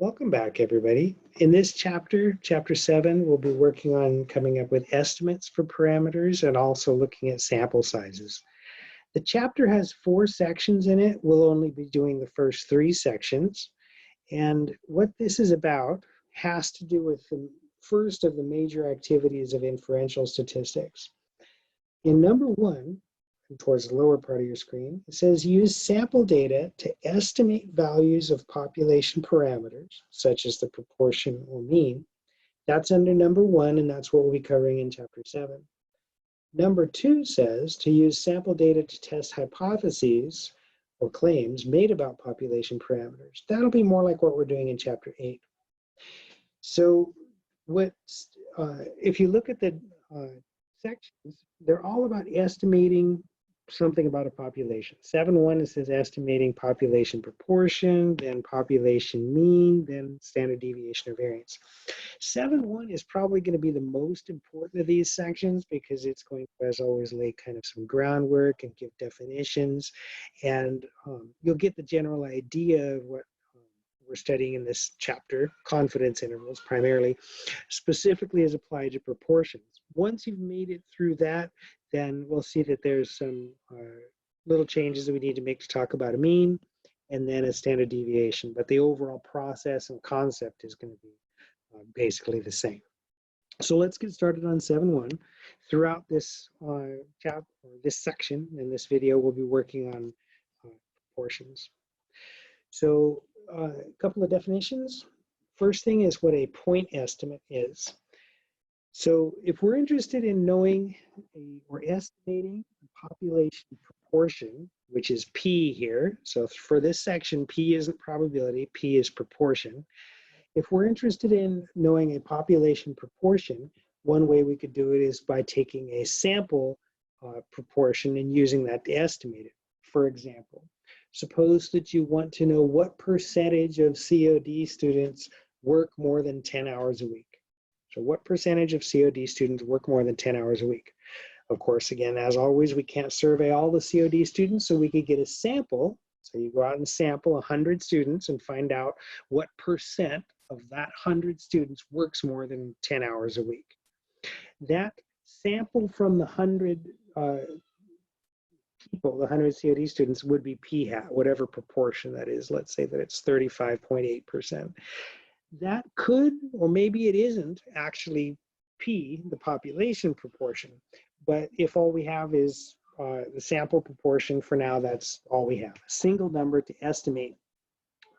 Welcome back, everybody. In this chapter, chapter 7, we'll be working on coming up with estimates for parameters and also looking at sample sizes. The chapter has 4 sections in it. We'll only be doing the first 3 sections. And what this is about has to do with the first of the major activities of inferential statistics. In number 1, towards the lower part of your screen, it says use sample data to estimate values of population parameters, such as the proportion or mean. That's under number 1, and that's what we'll be covering in chapter 7. Number 2 says to use sample data to test hypotheses or claims made about population parameters. That'll be more like what we're doing in chapter 8. So if you look at the sections, they're all about estimating something about a population. 7.1 it says estimating population proportion, then population mean, then standard deviation or variance. 7.1 is probably going to be the most important of these sections because it's going to, as always, lay kind of some groundwork and give definitions, and you'll get the general idea of what we're studying in this chapter, confidence intervals primarily, specifically as applied to proportions. Once you've made it through that, then we'll see that there's some little changes that we need to make to talk about a mean and then a standard deviation. But the overall process and concept is going to be basically the same. So let's get started on 7.1. Throughout this chapter, this section in this video, we'll be working on proportions. So a couple of definitions. First thing is what a point estimate is. So if we're interested in knowing or estimating a population proportion, which is P here, so for this section, P isn't probability, P is proportion. If we're interested in knowing a population proportion, one way we could do it is by taking a sample proportion and using that to estimate it. For example, suppose that you want to know what percentage of COD students work more than 10 hours a week. So what percentage of COD students work more than 10 hours a week? Of course, again, as always, we can't survey all the COD students, so we could get a sample. So you go out and sample 100 students and find out what percent of that 100 students works more than 10 hours a week. That sample from the 100 people, the 100 COD students, would be P hat, whatever proportion that is. Let's say that it's 35.8%. That could, or maybe it isn't actually P, the population proportion. But if all we have is the sample proportion, for now, that's all we have. A single number to estimate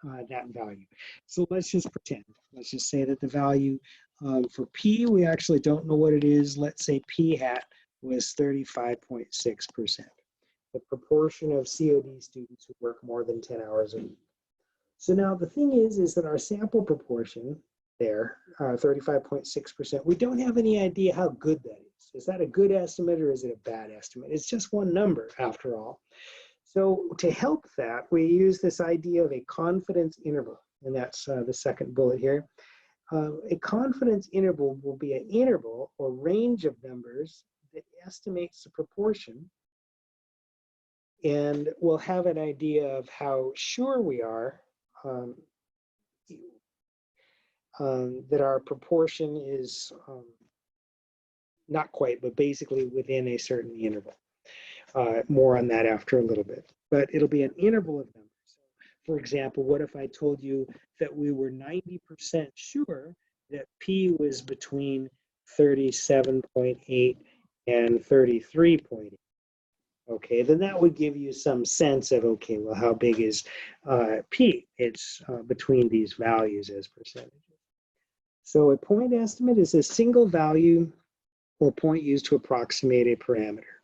that value. So let's just pretend. Let's just say that the value for P, we actually don't know what it is. Let's say P hat was 35.6%. The proportion of COD students who work more than 10 hours a week. So now the thing is that our sample proportion there, 35.6%, we don't have any idea how good that is. Is that a good estimate or is it a bad estimate? It's just one number after all. So to help that, we use this idea of a confidence interval, and that's the second bullet here. A confidence interval will be an interval or range of numbers that estimates the proportion, and we'll have an idea of how sure we are that our proportion is not quite, but basically within a certain interval. More on that after a little bit, but it'll be an interval of numbers. So for example, what if I told you that we were 90% sure that P was between 37.8 and 33.8? Okay, then that would give you some sense of, okay, well, how big is P? It's between these values as percentages. So a point estimate is a single value or point used to approximate a parameter.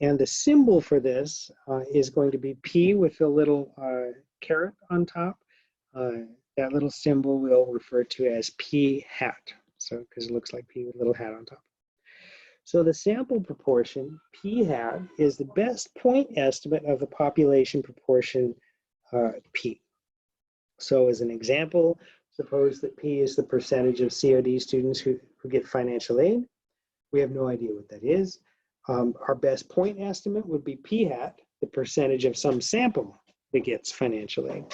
And the symbol for this is going to be P with a little caret on top. That little symbol we'll refer to as P hat. So, because it looks like P with a little hat on top. So the sample proportion, P hat, is the best point estimate of the population proportion P. So as an example, suppose that P is the percentage of COD students who get financial aid. We have no idea what that is. Our best point estimate would be P hat, the percentage of some sample that gets financial aid.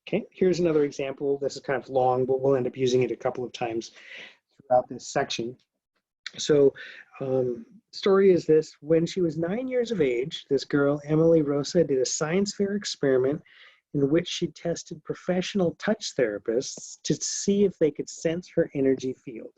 Okay, here's another example. This is kind of long, but we'll end up using it a couple of times throughout this section. So story is this: when she was 9 years of age, this girl, Emily Rosa, did a science fair experiment in which she tested professional touch therapists to see if they could sense her energy field.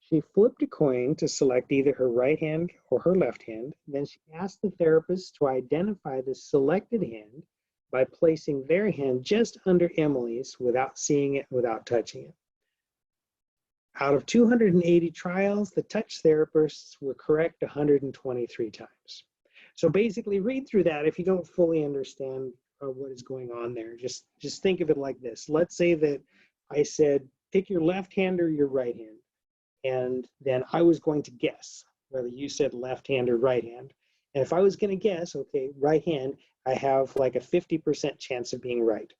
She flipped a coin to select either her right hand or her left hand. Then she asked the therapist to identify the selected hand by placing their hand just under Emily's without seeing it, without touching it. Out of 280 trials, the touch therapists were correct 123 times. So basically, read through that if you don't fully understand what is going on there. Just think of it like this. Let's say that I said, pick your left hand or your right hand. And then I was going to guess whether you said left hand or right hand. And if I was going to guess, okay, right hand, I have like a 50% chance of being right.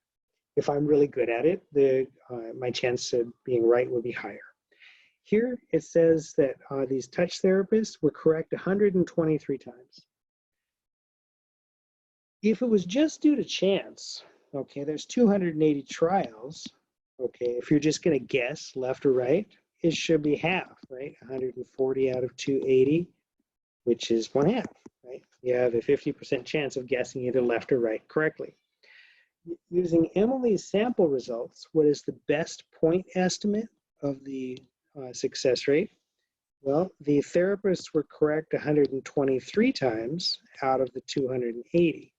If I'm really good at it, my chance of being right would be higher. Here it says that these touch therapists were correct 123 times. If it was just due to chance, okay, there's 280 trials, okay, if you're just going to guess left or right, it should be half, right? 140 out of 280, which is 1/2, right? You have a 50% chance of guessing either left or right correctly. Using Emily's sample results, what is the best point estimate of the success rate? Well, the therapists were correct 123 times out of the 280.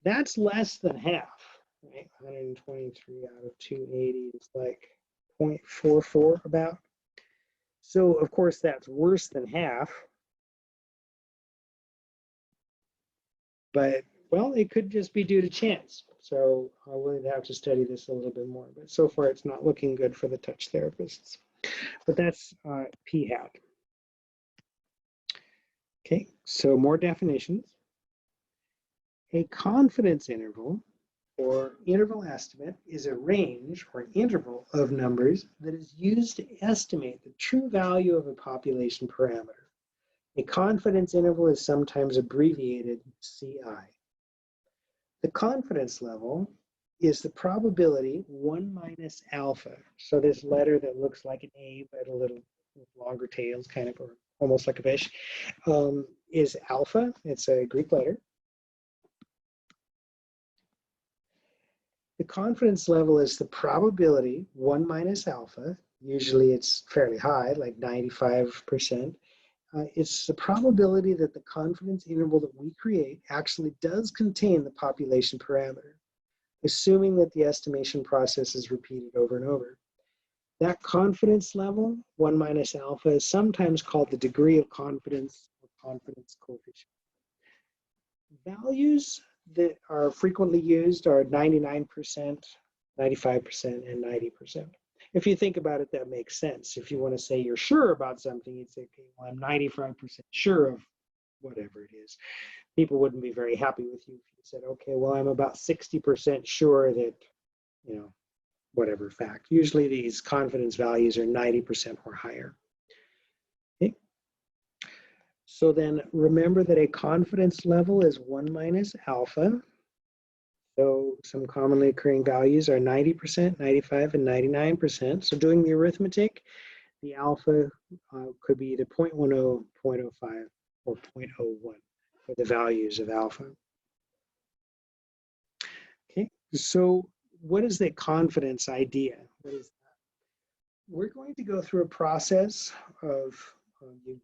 That's less than half, right? 123 out of 280 is like 0.44 about. So of course that's worse than half, but well, it could just be due to chance. So we'll have to study this a little bit more, but so far it's not looking good for the touch therapists. But that's p hat. Okay, so more definitions. A confidence interval or interval estimate is a range or interval of numbers that is used to estimate the true value of a population parameter. A confidence interval is sometimes abbreviated CI. The confidence level is the probability 1 minus alpha. So this letter that looks like an A but a little with longer tails, kind of, or almost like a fish, is alpha. It's a Greek letter. The confidence level is the probability 1 minus alpha. Usually it's fairly high, like 95%. It's the probability that the confidence interval that we create actually does contain the population parameter, assuming that the estimation process is repeated over and over. That confidence level, 1 minus alpha, is sometimes called the degree of confidence or confidence coefficient. Values that are frequently used are 99%, 95%, and 90%. If you think about it, that makes sense. If you want to say you're sure about something, you'd say, okay, well, I'm 95% sure of whatever it is. People wouldn't be very happy with you if you said, okay, well, I'm about 60% sure that, you know, whatever fact. Usually these confidence values are 90% or higher. Okay. So then remember that a confidence level is 1 minus alpha. So some commonly occurring values are 90%, 95%, and 99%. So doing the arithmetic, the alpha could be either 0.10, 0.05, or 0.01 for the values of alpha. Okay, so what is the confidence idea? What is that? We're going to go through a process of you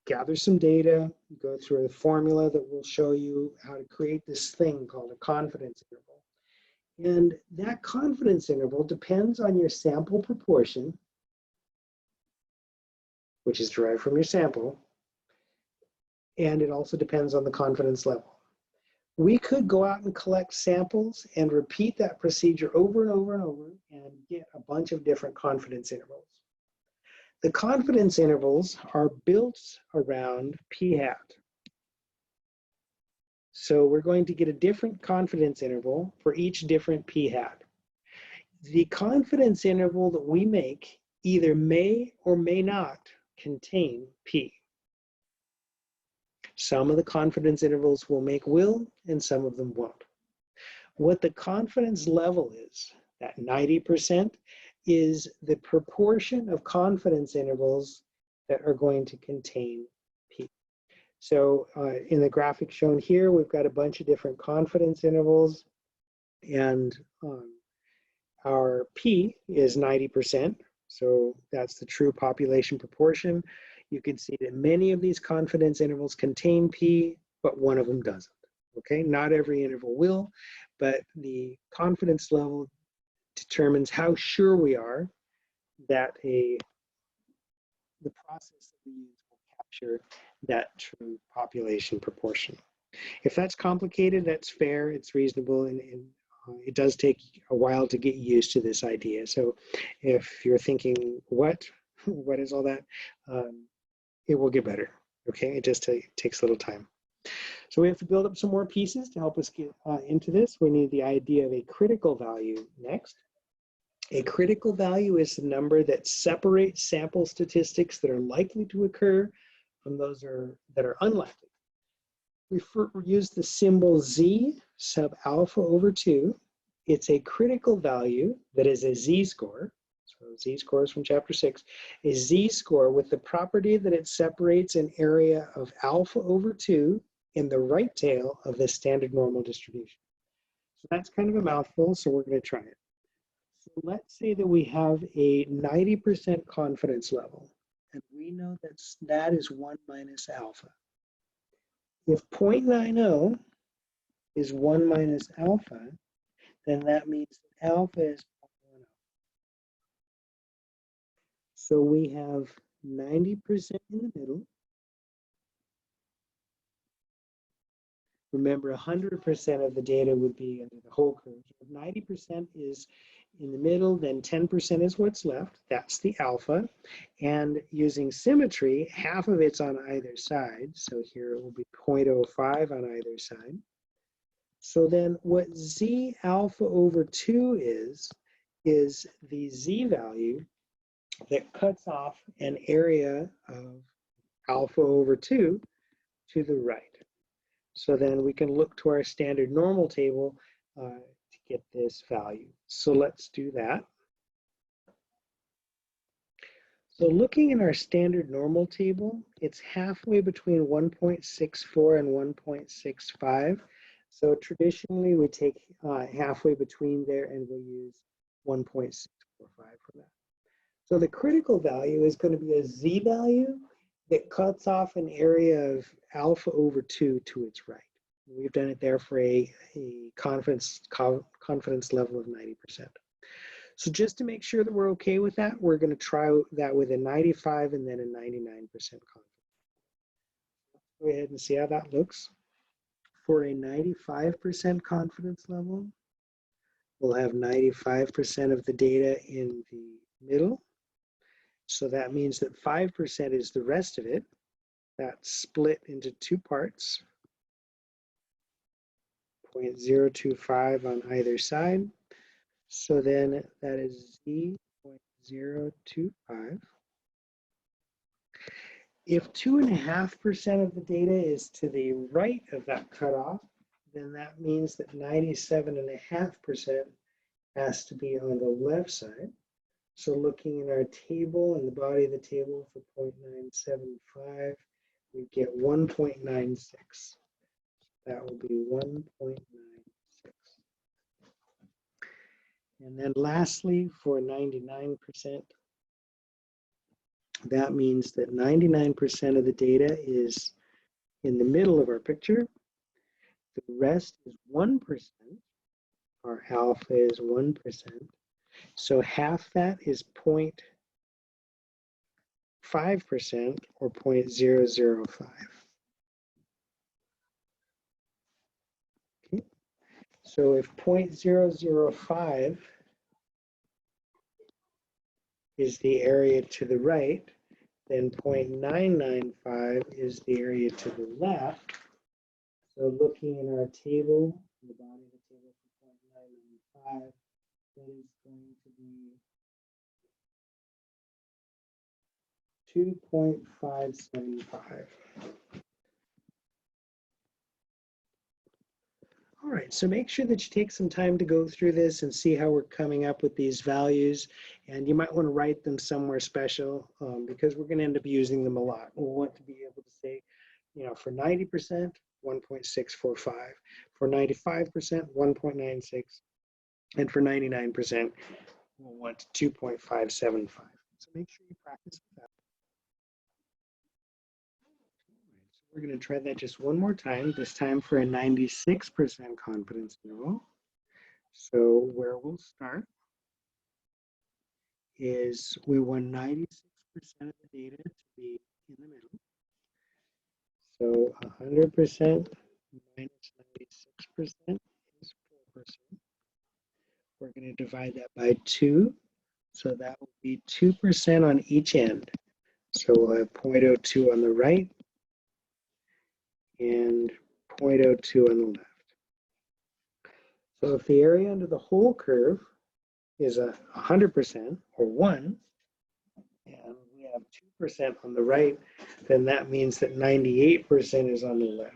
gather some data, go through a formula that will show you how to create this thing called a confidence interval. And that confidence interval depends on your sample proportion, which is derived from your sample, and it also depends on the confidence level. We could go out and collect samples and repeat that procedure over and over and over and get a bunch of different confidence intervals. The confidence intervals are built around p hat. So we're going to get a different confidence interval for each different p hat. The confidence interval that we make either may or may not contain p. Some of the confidence intervals will make will, and some of them won't. What the confidence level is, that 90%, is the proportion of confidence intervals that are going to contain P. So in the graphic shown here, we've got a bunch of different confidence intervals, and our P is 90%. So that's the true population proportion. You can see that many of these confidence intervals contain P, but one of them doesn't. Okay, not every interval will, but the confidence level determines how sure we are that the process that we use will capture that true population proportion. If that's complicated, that's fair, it's reasonable, and it does take a while to get used to this idea. So if you're thinking, what is all that? It will get better, okay? It just takes a little time. So we have to build up some more pieces to help us get into this. We need the idea of a critical value next. A critical value is the number that separates sample statistics that are likely to occur from those that are unlikely. We use the symbol Z sub alpha over 2. It's a critical value that is a Z-score. So Z-score is from chapter 6. A Z-score with the property that it separates an area of alpha over 2 in the right tail of the standard normal distribution. So that's kind of a mouthful, so we're going to try it. So let's say that we have a 90% confidence level, and we know that is 1 minus alpha. If 0.90 is 1 minus alpha, then that means that alpha is 0.10. So we have 90% in the middle. Remember, 100% of the data would be under the whole curve. If 90% is in the middle, then 10% is what's left. That's the alpha. And using symmetry, half of it's on either side. So here it will be 0.05 on either side. So then what Z alpha over 2 is the Z value that cuts off an area of alpha over 2 to the right. So then we can look to our standard normal table to get this value. So let's do that. So looking in our standard normal table, it's halfway between 1.64 and 1.65. So traditionally we take halfway between there and we'll use 1.645 for that. So the critical value is going to be a Z value that cuts off an area of alpha over 2 to its right. We've done it there for a confidence level of 90%. So just to make sure that we're okay with that, we're going to try that with a 95 and then a 99% confidence. Let's go ahead and see how that looks. For a 95% confidence level, we'll have 95% of the data in the middle. So that means that 5% is the rest of it. That's split into two parts, 0.025 on either side. So then that is Z.025. If 2.5% of the data is to the right of that cutoff, then that means that 97.5% has to be on the left side. So looking in our table, in the body of the table for 0.975, we get 1.96. That will be 1.96. And then lastly, for 99%, that means that 99% of the data is in the middle of our picture. The rest is 1%. Our alpha is 1%. So half that is 0.5% or 0.005. Okay. So if 0.005 is the area to the right, then 0.995 is the area to the left. So looking in our table, in the body of the table for 0.995, that is going to be 2.575. All right, so make sure that you take some time to go through this and see how we're coming up with these values. And you might want to write them somewhere special because we're going to end up using them a lot. We'll want to be able to say, you know, for 90%, 1.645. For 95%, 1.96. And for 99%, we'll want 2.575. So make sure you practice with that. We're going to try that just one more time, this time for a 96% confidence interval. So where we'll start is we want 96% of the data to be in the middle. So 100% minus 96% is 4%. We're going to divide that by 2. So that will be 2% on each end. So we'll have 0.02 on the right and 0.02 on the left. So if the area under the whole curve is 100% or 1, and we have 2% on the right, then that means that 98% is on the left.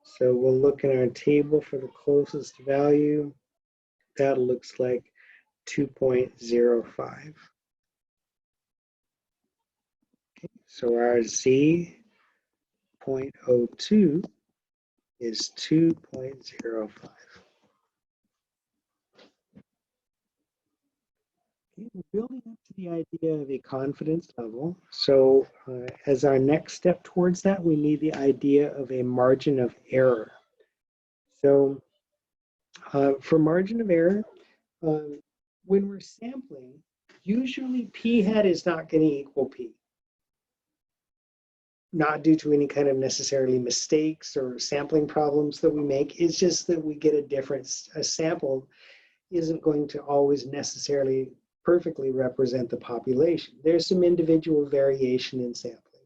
So we'll look in our table for the closest value. That looks like 2.05. Okay, so our Z 0.02 is 2.05. Okay, we're building up to the idea of a confidence level. So as our next step towards that, we need the idea of a margin of error. So for margin of error, when we're sampling, usually p hat is not going to equal p. Not due to any kind of necessarily mistakes or sampling problems that we make. It's just that we get a difference. A sample isn't going to always necessarily perfectly represent the population. There's some individual variation in sampling.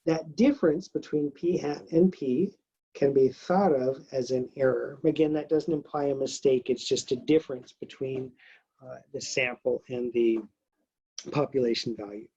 That difference between p hat and p can be thought of as an error. Again, that doesn't imply a mistake. It's just a difference between the sample and the population value.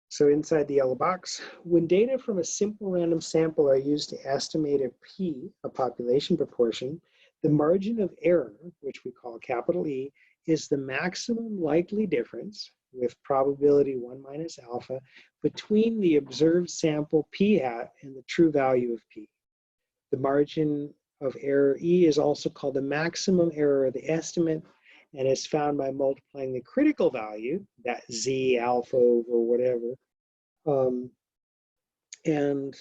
So inside the yellow box, when data from a simple random sample are used to estimate a p, a population proportion, the margin of error, which we call capital E, is the maximum likely difference with probability 1 minus alpha between the observed sample p hat and the true value of p. The margin of error E is also called the maximum error of the estimate and is found by multiplying the critical value, that Z alpha over whatever, and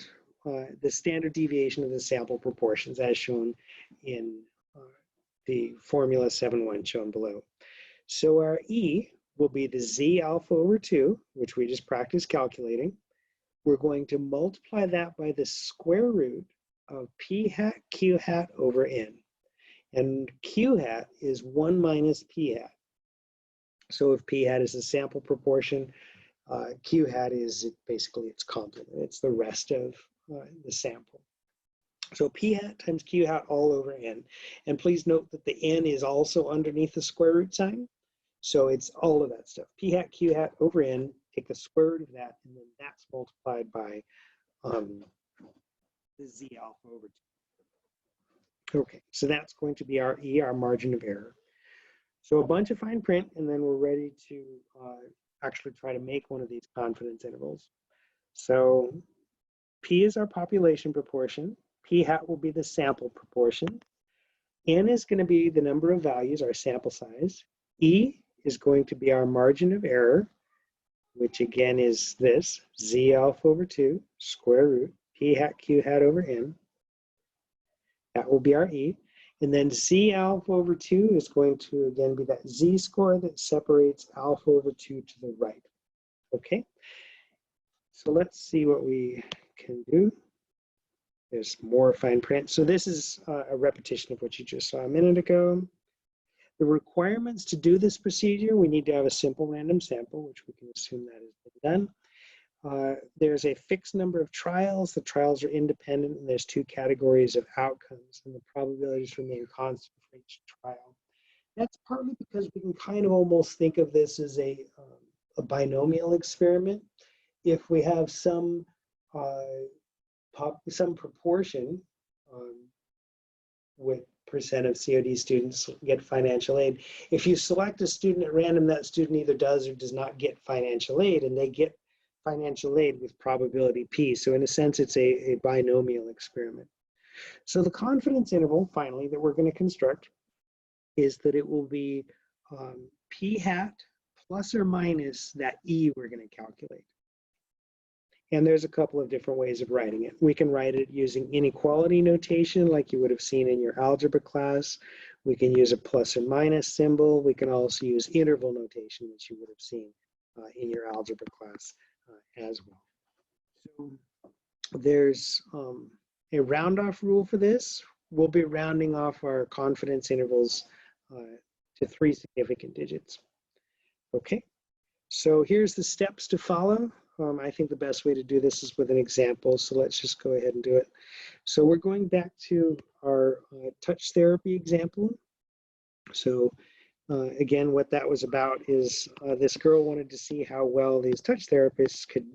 the standard deviation of the sample proportions as shown in the formula 7.1 shown below. So our E will be the Z alpha over 2, which we just practiced calculating. We're going to multiply that by the square root of P hat Q hat over N. And Q hat is 1 minus P hat. So if P hat is a sample proportion, Q hat is basically its complement. It's the rest of the sample. So P hat times Q hat all over N. And please note that the N is also underneath the square root sign. So it's all of that stuff. P hat Q hat over N, take the square root of that, and then that's multiplied by the Z alpha over 2. Okay, so that's going to be our E, our margin of error. So a bunch of fine print, and then we're ready to actually try to make one of these confidence intervals. So P is our population proportion. P hat will be the sample proportion. N is going to be the number of values, our sample size. E is going to be our margin of error, which again is this, Z alpha over 2, square root, P hat Q hat over N. That will be our E. And then Z alpha over 2 is going to, again, be that Z score that separates alpha over 2 to the right. Okay, so let's see what we can do. There's more fine print. So this is a repetition of what you just saw a minute ago. The requirements to do this procedure, we need to have a simple random sample, which we can assume that has been done. There's a fixed number of trials. The trials are independent, and there's 2 categories of outcomes, and the probabilities remain constant for each trial. That's partly because we can kind of almost think of this as a binomial experiment. If we have some proportion, what percent of COD students get financial aid. If you select a student at random, that student either does or does not get financial aid, and they get financial aid with probability P. So in a sense, it's a binomial experiment. So the confidence interval, finally, that we're going to construct is that it will be P hat plus or minus that E we're going to calculate. And there's a couple of different ways of writing it. We can write it using inequality notation like you would have seen in your algebra class. We can use a plus or minus symbol. We can also use interval notation, which you would have seen in your algebra class as well. So there's a round off rule for this. We'll be rounding off our confidence intervals to 3 significant digits. Okay, so here's the steps to follow. I think the best way to do this is with an example, so let's just go ahead and do it. So we're going back to our touch therapy example. So again, what that was about is this girl wanted to see how well these touch therapists could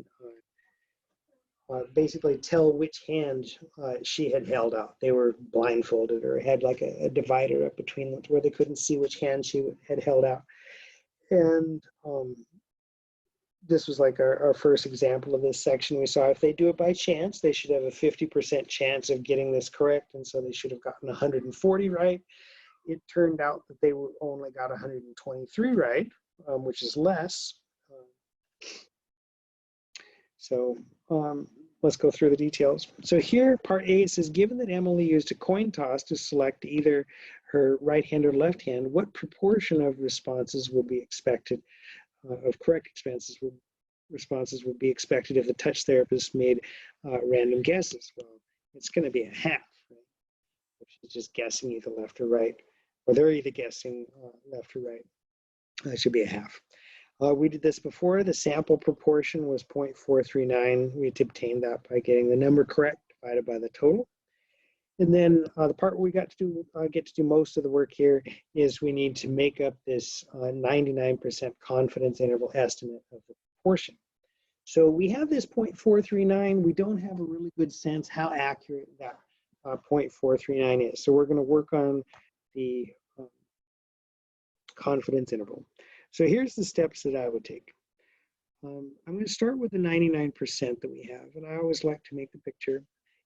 basically tell which hand she had held out. They were blindfolded or had like a divider up between them where they couldn't see which hand she had held out. And this was like our first example of this section. We saw if they do it by chance, they should have a 50% chance of getting this correct. And so they should have gotten 140 right. It turned out that they only got 123 right, which is less. So let's go through the details. So here, part A, it says, given that Emily used a coin toss to select either her right hand or left hand, what proportion of responses will be expected, of correct responses would be expected if the touch therapist made random guesses? Well, it's going to be a half, right? If she's just guessing either left or right, or they're either guessing left or right, that should be a half. We did this before. The sample proportion was 0.439. We obtained that by getting the number correct divided by the total. And then the part we got to do, get to do most of the work here is we need to make up this 99% confidence interval estimate of the proportion. So we have this 0.439. We don't have a really good sense how accurate that 0.439 is. So we're going to work on the confidence interval. So here's the steps that I would take. I'm going to start with the 99% that we have, and I always like to make the picture.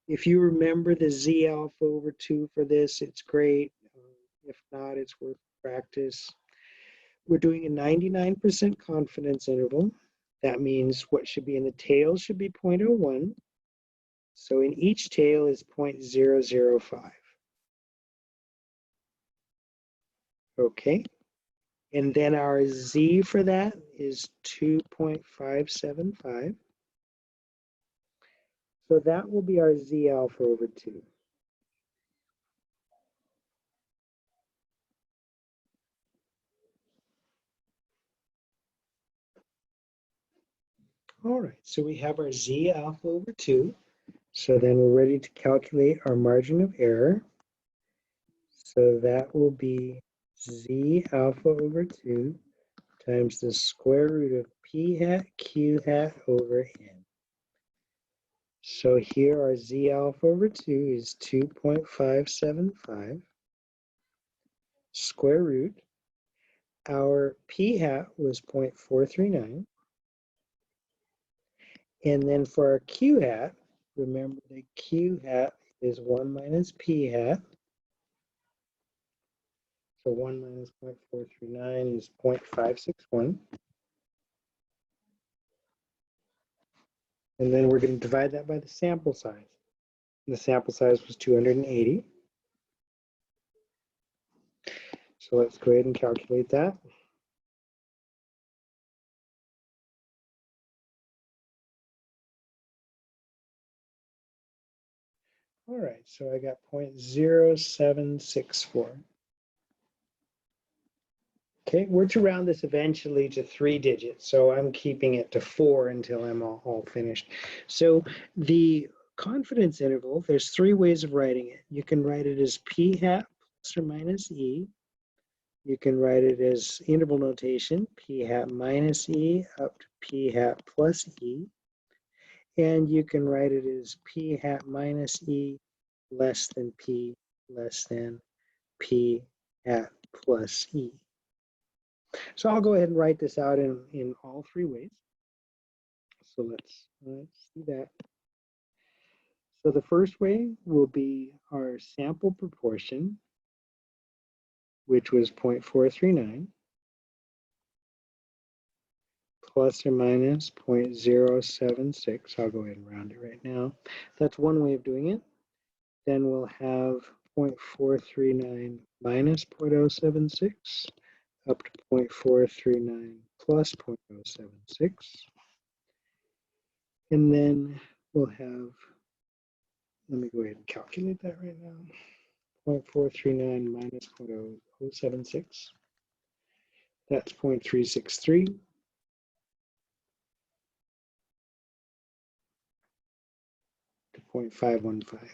If you remember the Z alpha over 2 for this, it's great. If not, it's worth practice. We're doing a 99% confidence interval. That means what should be in the tail should be 0.01. So in each tail is 0.005. Okay. And then our Z for that is 2.575. So that will be our Z alpha over 2. All right, so we have our Z alpha over 2. So then we're ready to calculate our margin of error. So that will be Z alpha over 2 times the square root of P hat Q hat over N. So here our Z alpha over 2 is 2.575 square root. Our P hat was 0.439. And then for our Q hat, remember the Q hat is 1 minus P hat. So 1 minus 0.439 is 0.561. And then we're going to divide that by the sample size. And the sample size was 280. So let's go ahead and calculate that. All right, so I got 0.0764. Okay, we're to round this eventually to 3 digits, so I'm keeping it to 4 until I'm all finished. So the confidence interval, there's 3 ways of writing it. You can write it as P hat plus or minus E. You can write it as interval notation, P hat minus E up to P hat plus E. And you can write it as P hat minus E less than P less than P hat plus E. So I'll go ahead and write this out in all three ways. So let's see that. So the first way will be our sample proportion, which was 0.439, plus or minus 0.076. I'll go ahead and round it right now. That's one way of doing it. Then we'll have 0.439 minus 0.076 up to 0.439 plus 0.076. And then we'll have, let me go ahead and calculate that right now. 0.439 minus 0.076. That's 0.363. To 0.515.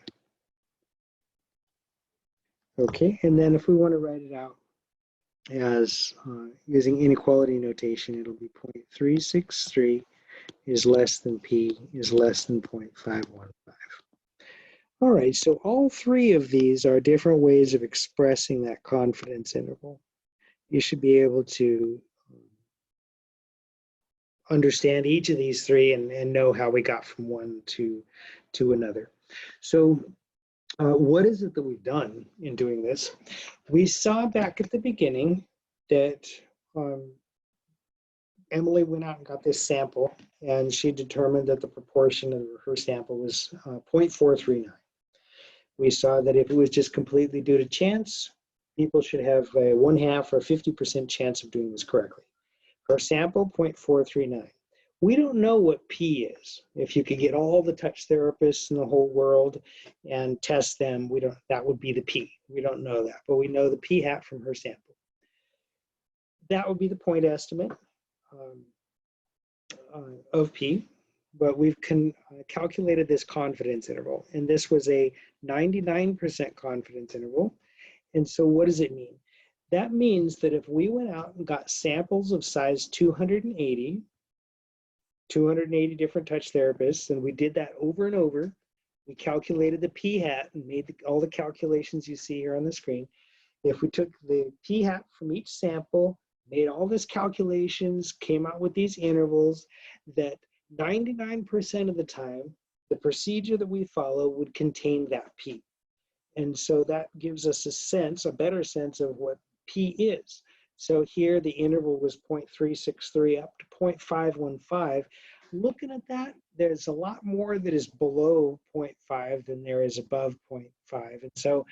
Okay, and then if we want to write it out as using inequality notation, it'll be 0.363 is less than P is less than 0.515. All right, so all three of these are different ways of expressing that confidence interval. You should be able to understand each of these three and know how we got from one to another. So what is it that we've done in doing this? We saw back at the beginning that Emily went out and got this sample, and she determined that the proportion of her sample was 0.439. We saw that if it was just completely due to chance, people should have a 1/2 or 50% chance of doing this correctly. Her sample, 0.439. We don't know what P is. If you could get all the touch therapists in the whole world and test them, that would be the P. We don't know that, but we know the P hat from her sample. That would be the point estimate of P, but we've calculated this confidence interval, and this was a 99% confidence interval. And so what does it mean? That means that if we went out and got samples of size 280 different touch therapists, and we did that over and over, we calculated the P hat and made all the calculations you see here on the screen. If we took the P hat from each sample, made all these calculations, came out with these intervals, that 99% of the time, the procedure that we follow would contain that P. And so that gives us a better sense of what P is. So here the interval was 0.363 up to 0.515. Looking at that, there's a lot more that is below 0.5 than there is above 0.5. And so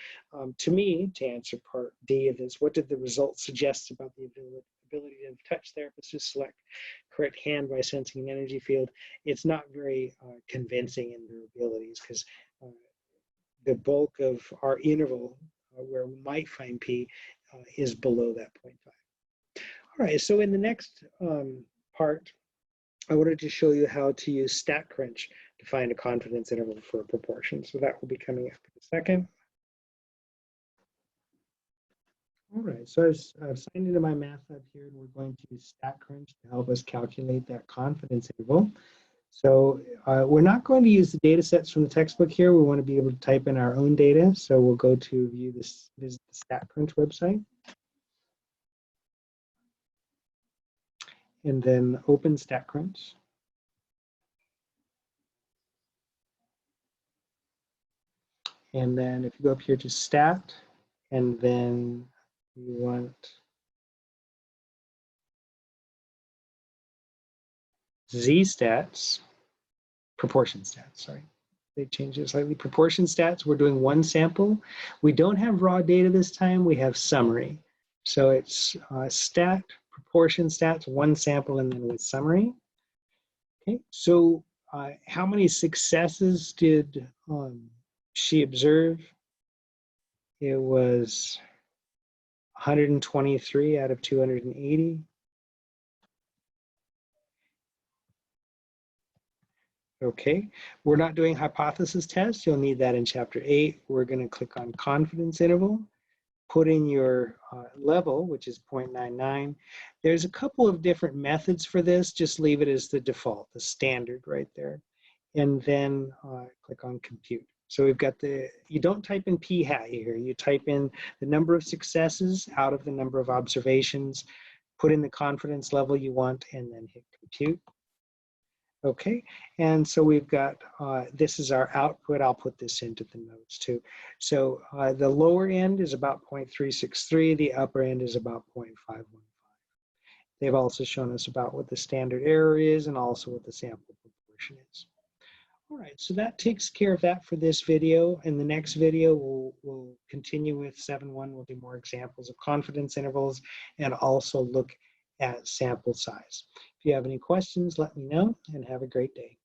to me, to answer part D of this, what did the results suggest about the ability of touch therapists to select correct hand by sensing an energy field? It's not very convincing in their abilities, because the bulk of our interval where we might find P is below that 0.5. All right, so in the next part, I wanted to show you how to use StatCrunch to find a confidence interval for a proportion. So that will be coming up in a second. All right, so I've signed into my math lab here, and we're going to use StatCrunch to help us calculate that confidence interval. So we're not going to use the data sets from the textbook here. We want to be able to type in our own data. So we'll go to visit the StatCrunch website. And then open StatCrunch. And then if you go up here to Stat, and then you want Z-stats, proportion stats, sorry. They changed it slightly. Proportion stats, we're doing one sample. We don't have raw data this time, we have summary. So it's stat, proportion stats, one sample, and then with summary. Okay, so how many successes did she observe? It was 123 out of 280. Okay, we're not doing hypothesis tests. You'll need that in chapter 8. We're going to click on confidence interval, put in your level, which is 0.99. There's a couple of different methods for this. Just leave it as the default, the standard right there. And then click on compute. So we've got you don't type in p hat here, you type in the number of successes out of the number of observations, put in the confidence level you want, and then hit compute. Okay, and so we've got, this is our output. I'll put this into the notes too. So the lower end is about 0.363, the upper end is about 0.515. They've also shown us about what the standard error is and also what the sample proportion is. All right, so that takes care of that for this video. In the next video, we'll continue with 7.1. We'll do more examples of confidence intervals and also look at sample size. If you have any questions, let me know, and have a great day.